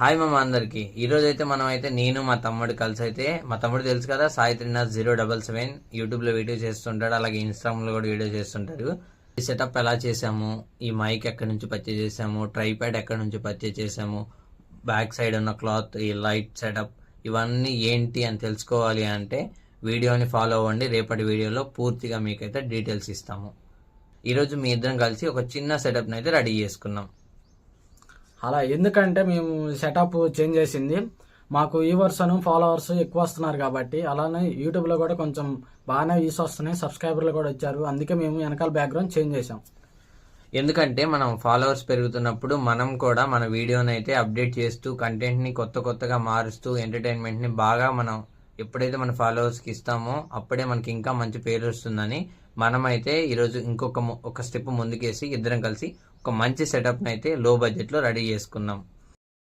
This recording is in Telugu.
హాయ్ మామ అందరికి. ఈరోజు అయితే మనం అయితే నేను మా తమ్ముడు కలిసి అయితే, మా తమ్ముడు తెలుసు కదా, సాయి త్రినాథ్ 077 యూట్యూబ్ లో వీడియో చేస్తుంటాడు, అలాగే ఇన్స్టాగ్రామ్ లో కూడా వీడియో చేస్తుంటారు. ఈ సెటప్ ఎలా చేసాము, ఈ మైక్ ఎక్కడి నుంచి పర్చేజ్ చేసాము, ట్రైప్యాడ్ ఎక్కడి నుంచి పర్చేజ్ చేసాము, బ్యాక్ సైడ్ ఉన్న క్లాత్, ఈ లైట్ సెటప్, ఇవన్నీ ఏంటి అని తెలుసుకోవాలి అంటే వీడియోని ఫాలో అవ్వండి. రేపటి వీడియోలో పూర్తిగా మీకైతే డీటెయిల్స్ ఇస్తాము. ఈరోజు మీ ఇద్దరం కలిసి ఒక చిన్న సెటప్ని అయితే రెడీ చేసుకున్నాం. అలా ఎందుకంటే మేము సెటప్ చేంజ్ చేసింది, మాకు వ్యూవర్స్ ఫాలోవర్స్ ఎక్కువ వస్తున్నారు కాబట్టి, అలానే యూట్యూబ్లో కూడా కొంచెం బాగానే వ్యూస్ వస్తున్నాయి, సబ్స్క్రైబర్లు కూడా వచ్చారు. అందుకే మేము వెనకాల బ్యాక్గ్రౌండ్ చేంజ్ చేసాం. ఎందుకంటే మనం ఫాలోవర్స్ పెరుగుతున్నప్పుడు మనం కూడా మన వీడియోని అయితే అప్డేట్ చేస్తూ, కంటెంట్ని కొత్తగా మారుస్తూ, ఎంటర్టైన్మెంట్ని బాగా మనం ఎప్పుడైతే మన ఫాలోవర్స్కి ఇస్తామో అప్పుడే మనకి ఇంకా మంచి పేరు వస్తుందని మనమైతే ఈరోజు ఇంకొక స్టెప్ ముందుకేసి ఇద్దరం కలిసి ఒక మంచి సెటప్ని అయితే లో బడ్జెట్లో రెడీ చేసుకున్నాం.